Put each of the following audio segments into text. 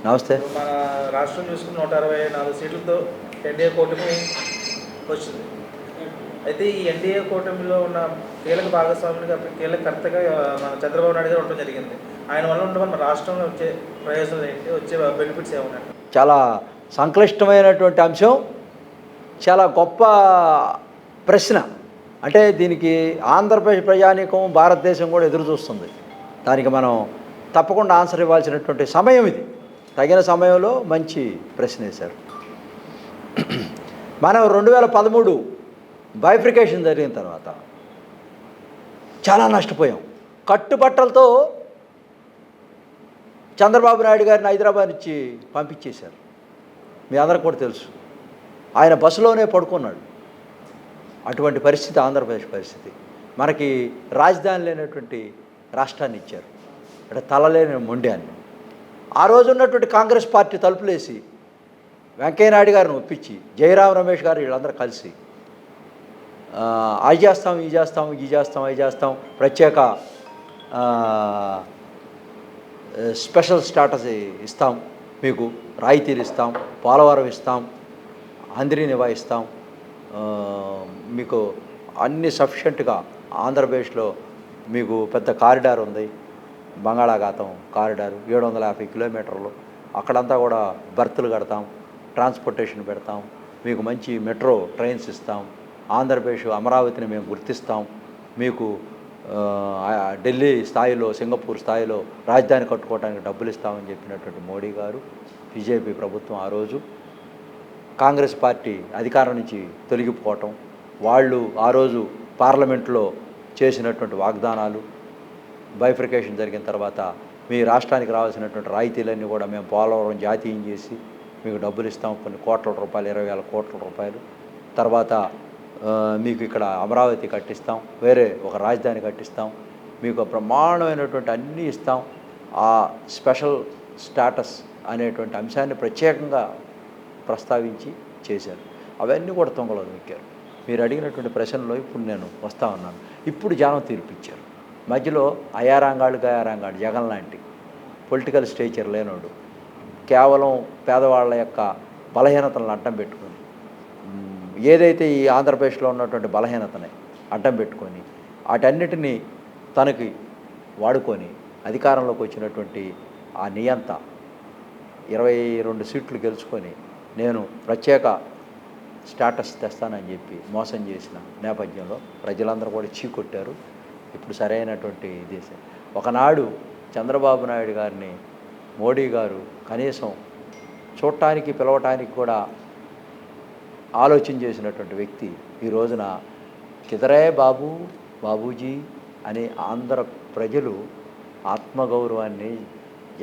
నమస్తే. మన రాష్ట్రం చూసుకుని 164 సీట్లతో ఎన్డీఏ కూటమి వచ్చింది. అయితే ఈ ఎన్డీఏ కూటమిలో ఉన్న కీలక భాగస్వాములుగా కీలకర్తగా మన చంద్రబాబు నాయుడు గారు ఉండడం జరిగింది. ఆయన వల్ల ఉండడం మన రాష్ట్రంలో వచ్చే ప్రయోజనాలు ఏంటి, వచ్చే బెనిఫిట్స్ ఏమన్నాయి? చాలా సంక్లిష్టమైనటువంటి అంశం, చాలా గొప్ప ప్రశ్న. అంటే దీనికి ఆంధ్రప్రదేశ్ ప్రజానీకం, భారతదేశం కూడా ఎదురు చూస్తుంది. దానికి మనం తప్పకుండా ఆన్సర్ ఇవ్వాల్సినటువంటి సమయం ఇది. తగిన సమయంలో మంచి ప్రశ్న వేశారు. మనం 2013 బైఫ్రికేషన్ జరిగిన తర్వాత చాలా నష్టపోయాం. కట్టుబట్టలతో చంద్రబాబు నాయుడు గారిని హైదరాబాద్ నుంచి పంపించేశారు. మీ అందరికి కూడా తెలుసు. ఆయన బస్సులోనే పడుకున్నాడు. అటువంటి పరిస్థితి ఆంధ్రప్రదేశ్ పరిస్థితి. మనకి రాజధాని లేనటువంటి రాష్ట్రాన్ని ఇచ్చారు. అంటే తలలేని మొండ్యాన్ని. ఆ రోజు ఉన్నటువంటి కాంగ్రెస్ పార్టీ తలుపులేసి వెంకయ్యనాయుడు గారిని ఒప్పించి, జయరాం రమేష్ గారు వీళ్ళందరూ కలిసి అవి చేస్తాం, ఈ చేస్తాం, ఈ చేస్తాం, అవి చేస్తాం, ప్రత్యేక స్పెషల్ స్టాటస్ ఇస్తాం, మీకు రాయితీలు ఇస్తాం, పోలవరం ఇస్తాం, హంద్రీ నివా ఇస్తాం, మీకు అన్ని సఫిషియెంట్గా ఆంధ్రప్రదేశ్లో మీకు పెద్ద కారిడార్ ఉంది, బంగాళాఖాతం కారిడారు 750 కిలోమీటర్లు, అక్కడంతా కూడా బర్తులు కడతాం, ట్రాన్స్పోర్టేషన్ పెడతాం, మీకు మంచి మెట్రో ట్రైన్స్ ఇస్తాం, ఆంధ్రప్రదేశ్ అమరావతిని మేము గుర్తిస్తాం, మీకు ఢిల్లీ స్థాయిలో, సింగపూర్ స్థాయిలో రాజధాని కట్టుకోవడానికి డబ్బులు ఇస్తామని చెప్పినటువంటి మోడీ గారు, బీజేపీ ప్రభుత్వం ఆ రోజు కాంగ్రెస్ పార్టీ అధికారం నుంచి తొలగిపోవటం, వాళ్ళు ఆ రోజు పార్లమెంట్లో చేసినటువంటి వాగ్దానాలు, బైఫ్రికేషన్ జరిగిన తర్వాత మీ రాష్ట్రానికి రావాల్సినటువంటి రాయితీలన్నీ కూడా మేము పోలవరం జాతీయం చేసి మీకు డబ్బులు ఇస్తాం, కొన్ని కోట్ల రూపాయలు, 20,000 కోట్ల రూపాయలు, తర్వాత మీకు ఇక్కడ అమరావతి కట్టిస్తాం, వేరే ఒక రాజధాని కట్టిస్తాం, మీకు బ్రహ్మాండమైనటువంటి అన్నీ ఇస్తాం, ఆ స్పెషల్ స్టాటస్ అనేటువంటి అంశాన్ని ప్రత్యేకంగా ప్రస్తావించి చేశారు. అవన్నీ కూడా తొంగలో దొక్కారు. మీరు అడిగినటువంటి ప్రశ్నలో ఇప్పుడు నేను వస్తూ ఉన్నాను. ఇప్పుడు జనం తీర్పిచ్చారు. మధ్యలో అయారాంగాడు గయారాంగాడు జగన్ లాంటి పొలిటికల్ స్టేచర్ లేనోడు కేవలం పేదవాళ్ళ యొక్క బలహీనతలను అడ్డం పెట్టుకొని, ఏదైతే ఈ ఆంధ్రప్రదేశ్లో ఉన్నటువంటి బలహీనతని అడ్డం పెట్టుకొని వాటన్నిటినీ తనకి వాడుకొని అధికారంలోకి వచ్చినటువంటి ఆ నియంత 22 సీట్లు గెలుచుకొని నేను ప్రత్యేక స్టాటస్ తెస్తానని చెప్పి మోసం చేసిన నేపథ్యంలో ప్రజలందరూ కూడా చీకొట్టారు. ఇప్పుడు సరైనటువంటి దేశం. ఒకనాడు చంద్రబాబు నాయుడు గారిని మోడీ గారు కనీసం చూడటానికి, పిలవటానికి కూడా ఆలోచన చేసినటువంటి వ్యక్తి ఈ రోజున కిదరే బాబు, బాబూజీ అని ఆంధ్ర ప్రజలు ఆత్మగౌరవాన్ని,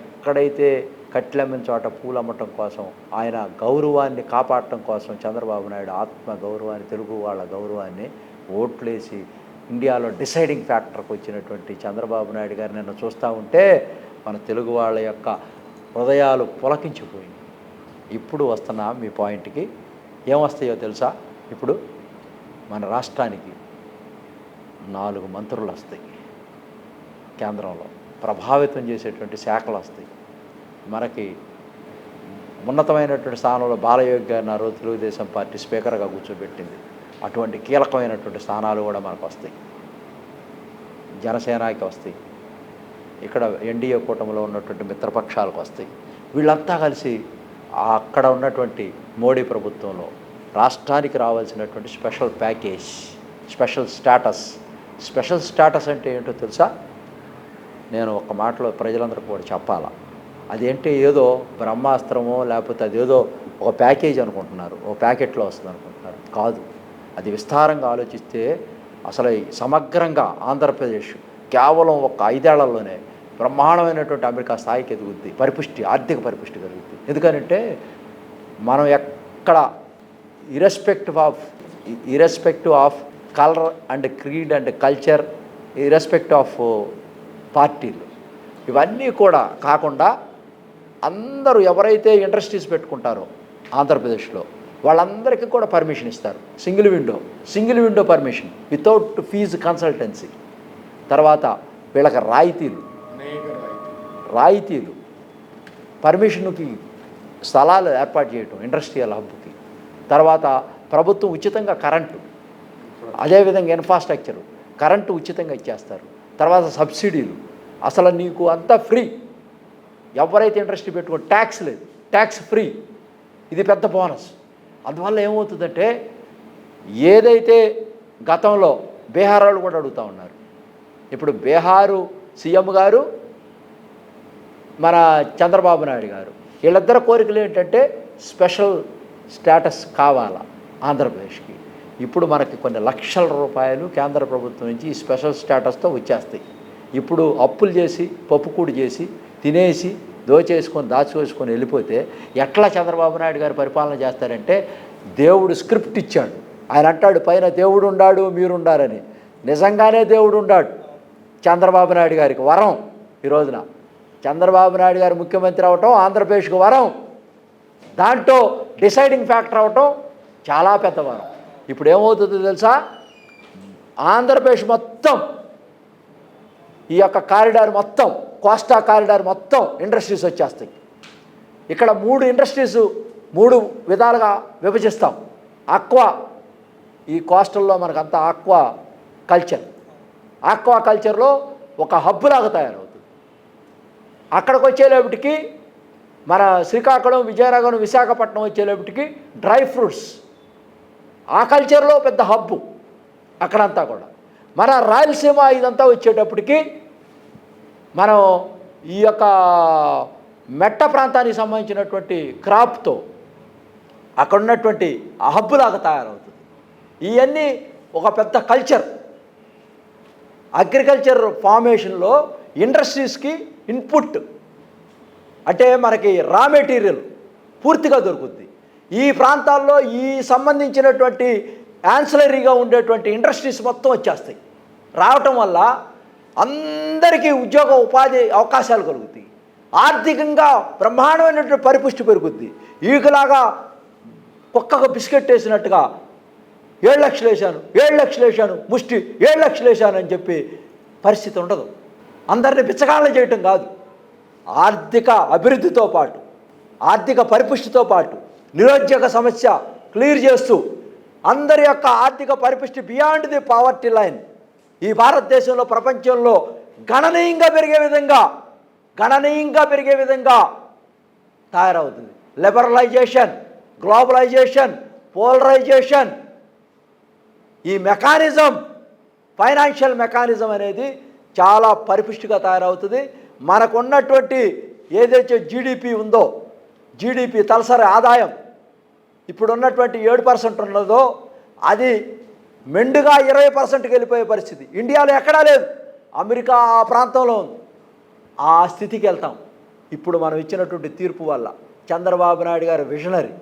ఎక్కడైతే కట్లమ్మిన చోట పూలు అమ్మటం కోసం, ఆయన గౌరవాన్ని కాపాడటం కోసం చంద్రబాబు నాయుడు ఆత్మ గౌరవాన్ని, తెలుగు వాళ్ళ గౌరవాన్ని ఓట్లేసి ఇండియాలో డిసైడింగ్ ఫ్యాక్టర్కి వచ్చినటువంటి చంద్రబాబు నాయుడు గారు నిన్న చూస్తూ ఉంటే మన తెలుగు వాళ్ళ యొక్క హృదయాలు పులకించిపోయింది. ఇప్పుడు వస్తున్నా మీ పాయింట్కి. ఏమొస్తాయో తెలుసా? ఇప్పుడు మన రాష్ట్రానికి 4 మంత్రులు వస్తాయి, కేంద్రంలో ప్రభావితం చేసేటువంటి శాఖలు వస్తాయి. మనకి ఉన్నతమైనటువంటి స్థానంలో బాలయోగి గారిని ఆ రోజు తెలుగుదేశం పార్టీ స్పీకర్గా కూర్చోబెట్టింది. అటువంటి కీలకమైనటువంటి స్థానాలు కూడా మనకు వస్తాయి. జనసేనకి వస్తాయి, ఇక్కడ ఎన్డీఏ కూటమిలో ఉన్నటువంటి మిత్రపక్షాలకు వస్తాయి. వీళ్ళంతా కలిసి అక్కడ ఉన్నటువంటి మోడీ ప్రభుత్వంలో రాష్ట్రానికి రావాల్సినటువంటి స్పెషల్ ప్యాకేజ్, స్పెషల్ స్టాటస్ అంటే ఏంటో తెలుసా? నేను ఒక మాటలో ప్రజలందరికీ కూడా చెప్పాలా. అదేంటే ఏదో బ్రహ్మాస్త్రమో లేకపోతే అదేదో ఒక ప్యాకేజ్ అనుకుంటున్నారు, ఒక ప్యాకెట్లో వస్తుంది అనుకుంటున్నారు. కాదు, అది విస్తారంగా ఆలోచిస్తే అసలు సమగ్రంగా ఆంధ్రప్రదేశ్ కేవలం ఒక 5 ఏళ్లలోనే బ్రహ్మాండమైనటువంటి అమెరికా స్థాయికి ఎదుగుద్ది, ఆర్థిక పరిపుష్టి కలుగుద్ది. ఎందుకంటే మనం ఎక్కడ irrespective of colour and creed and culture, irrespective of పార్టీలు, ఇవన్నీ కూడా కాకుండా అందరూ ఎవరైతే ఇండస్ట్రీస్ పెట్టుకుంటారో ఆంధ్రప్రదేశ్లో వాళ్ళందరికీ కూడా పర్మిషన్ ఇస్తారు. Single window permission without fee consultancy. తర్వాత వీళ్ళకి రాయితీలు, పర్మిషన్కి స్థలాలు ఏర్పాటు చేయటం ఇండస్ట్రియల్ హబ్కి, తర్వాత ప్రభుత్వం ఉచితంగా కరెంటు, అదేవిధంగా ఇన్ఫ్రాస్ట్రక్చరు, కరెంటు ఉచితంగా ఇచ్చేస్తారు, తర్వాత సబ్సిడీలు, అసలు నీకు అంతా ఫ్రీ. ఎవరైతే ఇండస్ట్రీ పెట్టుకో ట్యాక్స్ లేదు, ట్యాక్స్ ఫ్రీ. ఇది పెద్ద బోనస్. అందువల్ల ఏమవుతుందంటే ఏదైతే గతంలో బీహార్ వాళ్ళు కూడా అడుగుతూ ఉన్నారు, ఇప్పుడు బీహారు సీఎం గారు మన చంద్రబాబు నాయుడు గారు వీళ్ళిద్దరు కోరికలు ఏంటంటే స్పెషల్ స్టేటస్ కావాలా ఆంధ్రప్రదేశ్కి. ఇప్పుడు మనకి కొన్ని లక్షల రూపాయలు కేంద్ర ప్రభుత్వం నుంచి ఈ స్పెషల్ స్టేటస్తో వచ్చేస్తాయి. ఇప్పుడు అప్పులు చేసి పప్పుకూడు చేసి తినేసి దోచేసుకొని దాచువేసుకొని వెళ్ళిపోతే ఎట్లా చంద్రబాబు నాయుడు గారు పరిపాలన చేస్తారంటే, దేవుడు స్క్రిప్ట్ ఇచ్చాడు. ఆయన అంటాడు పైన దేవుడు ఉండాడు మీరుండారని. నిజంగానే దేవుడు ఉండాడు. చంద్రబాబు నాయుడు గారికి వరం. ఈ రోజున చంద్రబాబు నాయుడు గారు ముఖ్యమంత్రి అవటం ఆంధ్రప్రదేశ్కి వరం. దాంట్లో డిసైడింగ్ ఫ్యాక్టర్ అవటం చాలా పెద్ద వరం. ఇప్పుడు ఏమవుతుందో తెలుసా, ఆంధ్రప్రదేశ్ మొత్తం ఈ యొక్క కారిడార్ మొత్తం, కోస్టా కారిడార్ మొత్తం ఇండస్ట్రీస్ వచ్చేస్తాయి. ఇక్కడ 3 ఇండస్ట్రీస్ 3 విధాలుగా విభజిస్తాం. ఆక్వా, ఈ కోస్టల్లో మనకంతా ఆక్వా కల్చర్, ఆక్వా కల్చర్లో ఒక హబ్ లాగా తయారవుతుంది. అక్కడికి వచ్చేలేపటికి మన శ్రీకాకుళం, విజయనగరం, విశాఖపట్నం వచ్చేలేపటికి డ్రై ఫ్రూట్స్, ఆ కల్చర్లో పెద్ద హబ్బు అక్కడంతా కూడా. మన రాయలసీమ ఇదంతా వచ్చేటప్పటికి మనం ఈ యొక్క మెట్ట ప్రాంతానికి సంబంధించినటువంటి క్రాప్తో అక్కడ ఉన్నటువంటి హబ్బులాగా తయారవుతుంది. ఇవన్నీ ఒక పెద్ద కల్చర్. అగ్రికల్చర్ ఫార్మేషన్లో ఇండస్ట్రీస్కి ఇన్పుట్ అంటే మనకి రా మెటీరియల్ పూర్తిగా దొరుకుద్ది. ఈ ప్రాంతాల్లో ఈ సంబంధించినటువంటి యాన్సిలరీగా ఉండేటువంటి ఇండస్ట్రీస్ మొత్తం వచ్చేస్తాయి. రావటం వల్ల అందరికీ ఉద్యోగ ఉపాధి అవకాశాలు కలుగుతాయి. ఆర్థికంగా బ్రహ్మాండమైనటువంటి పరిపుష్టి పెరుగుద్ది. ఈగలాగా కుక్కకు బిస్కెట్ వేసినట్టుగా 7 లక్షలు వేశాను, 7 లక్షలు వేశాను, ముష్టి 7 లక్షలు వేశాను అని చెప్పి పరిస్థితి ఉండదు. అందరినీ బిచ్చగాళ్ళ చేయటం కాదు. ఆర్థిక అభివృద్ధితో పాటు, ఆర్థిక పరిపుష్టితో పాటు నిరుద్యోగ సమస్య క్లియర్ చేస్తూ అందరి యొక్క ఆర్థిక పరిపుష్టి బియాండ్ ది పావర్టీ లైన్ ఈ భారతదేశంలో ప్రపంచంలో గణనీయంగా పెరిగే విధంగా తయారవుతుంది. లిబరలైజేషన్, గ్లోబలైజేషన్, పోలరైజేషన్, ఈ మెకానిజం, ఫైనాన్షియల్ మెకానిజం అనేది చాలా పరిపుష్టిగా తయారవుతుంది. మనకున్నటువంటి ఏదైతే జీడిపి ఉందో, జీడిపి తలసరి ఆదాయం ఇప్పుడున్నటువంటి 7% ఉన్నదో అది మెండుగా 20%కి వెళ్ళిపోయే పరిస్థితి ఇండియాలో ఎక్కడా లేదు. అమెరికా ఆ ప్రాంతంలో ఉంది. ఆ స్థితికి వెళ్తాం. ఇప్పుడు మనం ఇచ్చినటువంటి తీర్పు వల్ల చంద్రబాబు నాయుడు గారు విజనరీ,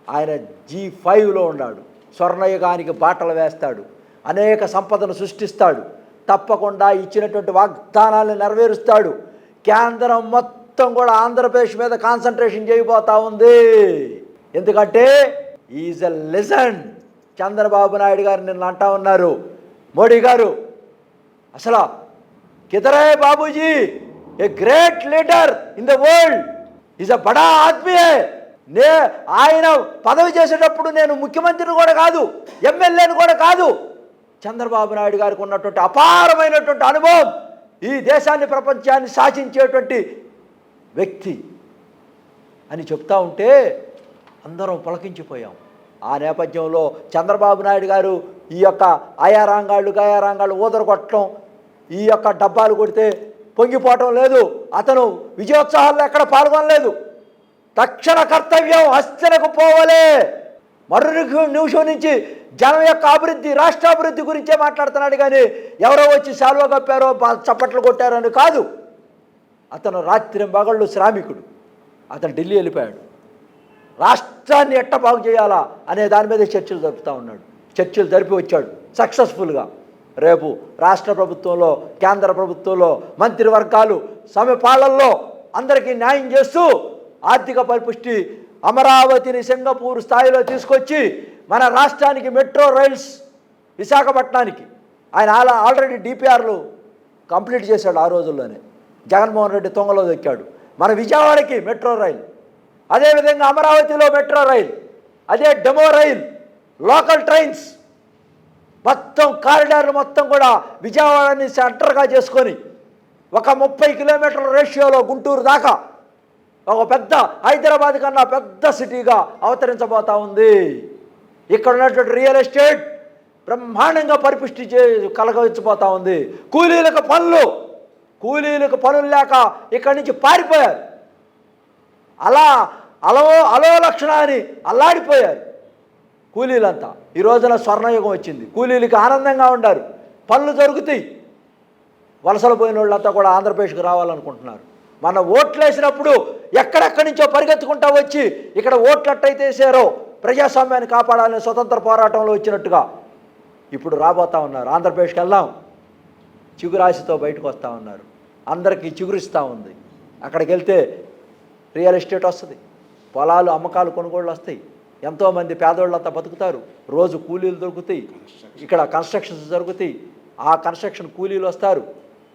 ఆయన G5లో ఉన్నాడు. స్వర్ణయుగానికి బాటలు వేస్తాడు, అనేక సంపదను సృష్టిస్తాడు, తప్పకుండా ఇచ్చినటువంటి వాగ్దానాలను నెరవేరుస్తాడు. కేంద్రం మొత్తం కూడా ఆంధ్రప్రదేశ్ మీద కాన్సన్ట్రేషన్ చేయబోతా ఉంది. ఎందుకంటే is a legend. Chandrababu Naidu garu నిన్న అంటా ఉన్నారు, మోడీ గారు అసలు కిదరే Babuji a great leader in the world, is a బడా ఆద్మీ. ఆయన పదవి చేసేటప్పుడు నేను ముఖ్యమంత్రిని కూడా కాదు, ఎమ్మెల్యేని కూడా కాదు. చంద్రబాబు నాయుడు గారికి ఉన్నటువంటి అపారమైనటువంటి అనుభవం, ఈ దేశాన్ని ప్రపంచాన్ని శాసించేటువంటి వ్యక్తి అని చెప్తా ఉంటే అందరం పులకించిపోయాం. ఆ నేపథ్యంలో చంద్రబాబు నాయుడు గారు ఈ యొక్క గయారాంగాళ్ళు ఊదరగొట్టడం, ఈ యొక్క డబ్బాలు కొడితే పొంగిపోవటం లేదు. అతను విజయోత్సవాల్లో ఎక్కడ పాల్గొనలేదు. తక్షణ కర్తవ్యం హస్తినకు పోవలే. మరో నిమిషం నుంచి జనం యొక్క అభివృద్ధి, రాష్ట్ర అభివృద్ధి గురించే మాట్లాడుతున్నాడు కానీ ఎవరో వచ్చి శాలువా కప్పారో చప్పట్లు కొట్టారని కాదు. అతను రాత్రి మగళ్ళు శ్రామికుడు. అతను ఢిల్లీ వెళ్ళిపోయాడు. రాష్ట్రాన్ని ఎట్ట బాగు చేయాలా అనే దాని మీద చర్చలు జరుపుతూ ఉన్నాడు. చర్చలు జరిపి వచ్చాడు సక్సెస్ఫుల్గా. రేపు రాష్ట్ర ప్రభుత్వంలో, కేంద్ర ప్రభుత్వంలో మంత్రివర్గాలు సమపాలనలో అందరికీ న్యాయం చేస్తూ ఆర్థిక పరిపుష్టి అమరావతిని సింగపూర్ స్థాయిలో తీసుకొచ్చి మన రాష్ట్రానికి మెట్రో రైల్స్ విశాఖపట్నానికి ఆయన ఆల్రెడీ డిపిఆర్లు కంప్లీట్ చేశాడు. ఆ రోజుల్లోనే జగన్మోహన్ రెడ్డి తొంగలో దొక్కాడు. మన విజయవాడకి మెట్రో రైలు, అదేవిధంగా అమరావతిలో మెట్రో రైలు, అదే డెమో రైల్, లోకల్ ట్రైన్స్, మొత్తం కారిడార్లు మొత్తం కూడా విజయవాడని సెంటర్గా చేసుకొని ఒక 30 కిలోమీటర్ల రేషియోలో గుంటూరు దాకా ఒక పెద్ద హైదరాబాద్ కన్నా పెద్ద సిటీగా అవతరించబోతా ఉంది. ఇక్కడ ఉన్నటువంటి రియల్ ఎస్టేట్ బ్రహ్మాండంగా పరిపుష్టి కలగవచ్చిపోతూ ఉంది. కూలీలకు పనులు లేక ఇక్కడి నుంచి పారిపోయారు. అలో లక్షణాన్ని అల్లాడిపోయారు కూలీలంతా. ఈ రోజున స్వర్ణయుగం వచ్చింది. కూలీలకి ఆనందంగా ఉండారు, పనులు జరుగుతాయి. వలసలు పోయిన వాళ్ళంతా కూడా ఆంధ్రప్రదేశ్కి రావాలనుకుంటున్నారు. మన ఓట్లు వేసినప్పుడు ఎక్కడెక్కడి నుంచో పరిగెత్తుకుంటా వచ్చి ఇక్కడ ఓట్లు అట్టయితే వేసారో ప్రజాస్వామ్యాన్ని కాపాడాలని స్వతంత్ర పోరాటంలో వచ్చినట్టుగా ఇప్పుడు రాబోతా ఉన్నారు. ఆంధ్రప్రదేశ్కి వెళ్దాం, చిగురాశితో బయటకు వస్తూ ఉన్నారు. అందరికీ చిగురిస్తూ ఉంది. అక్కడికి వెళ్తే రియల్ ఎస్టేట్ వస్తుంది, పొలాలు అమ్మకాలు కొనుగోళ్ళు వస్తాయి, ఎంతోమంది పేదోళ్ళంతా బతుకుతారు, రోజు కూలీలు దొరుకుతాయి, ఇక్కడ కన్స్ట్రక్షన్స్ జరుగుతాయి, ఆ కన్స్ట్రక్షన్ కూలీలు వస్తారు,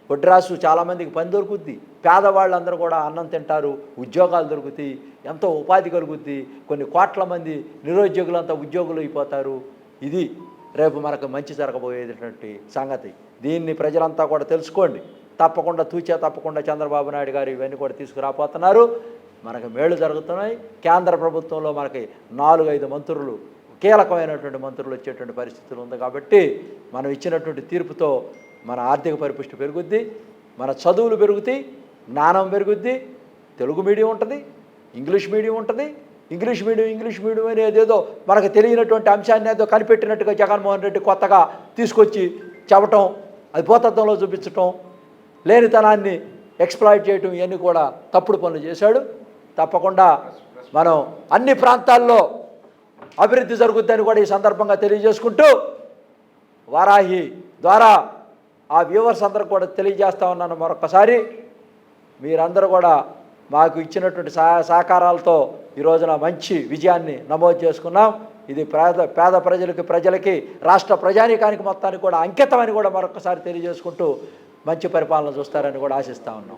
వడ్రాసు చాలామందికి పని దొరుకుద్ది, పేదవాళ్ళందరూ కూడా అన్నం తింటారు, ఉద్యోగాలు దొరుకుతాయి, ఎంతో ఉపాధి కలుగుద్ది, కొన్ని కోట్ల మంది నిరుద్యోగులంతా ఉద్యోగులు అయిపోతారు. ఇది రేపు మనకు మంచి జరగబోయేటటువంటి సంగతి. దీన్ని ప్రజలంతా కూడా తెలుసుకోండి. తప్పకుండా చంద్రబాబు నాయుడు గారు ఇవన్నీ కూడా తీసుకురాపోతున్నారు. మనకు మేళ్ళు జరుగుతున్నాయి. కేంద్ర ప్రభుత్వంలో మనకి 4-5 మంత్రులు, కీలకమైనటువంటి మంత్రులు వచ్చేటువంటి పరిస్థితులు ఉంది. కాబట్టి మనం ఇచ్చినటువంటి తీర్పుతో మన ఆర్థిక పరిపుష్టి పెరుగుద్ది, మన చదువులు పెరుగుతాయి, జ్ఞానం పెరుగుద్ది. తెలుగు మీడియం ఉంటుంది, ఇంగ్లీష్ మీడియం ఉంటుంది. ఇంగ్లీష్ మీడియం అనేది ఏదో మనకు తెలియనటువంటి అంశాన్ని ఏదో కనిపెట్టినట్టుగా జగన్మోహన్ రెడ్డి కొత్తగా తీసుకొచ్చి చెప్పటం, అది భూతత్వంలో చూపించటం, లేనితనాన్ని ఎక్స్ప్లాయిట్ చేయటం, ఇవన్నీ కూడా తప్పుడు పనులు చేశాడు. తప్పకుండా మనం అన్ని ప్రాంతాల్లో అభివృద్ధి జరుగుద్దని కూడా ఈ సందర్భంగా తెలియజేసుకుంటూ వారాహి ద్వారా ఆ వ్యూవర్స్ అందరూ కూడా తెలియజేస్తా ఉన్నాను. మరొకసారి మీరందరూ కూడా మాకు ఇచ్చినటువంటి సహకారాలతో ఈ రోజున మంచి విజయాన్ని నమోదు చేసుకున్నాం. ఇది పేద ప్రజలకి రాష్ట్ర ప్రజానీకానికి మొత్తానికి కూడా అంకితమని కూడా మరొకసారి తెలియజేసుకుంటూ మంచి పరిపాలన చూస్తారని కూడా ఆశిస్తూ ఉన్నాం.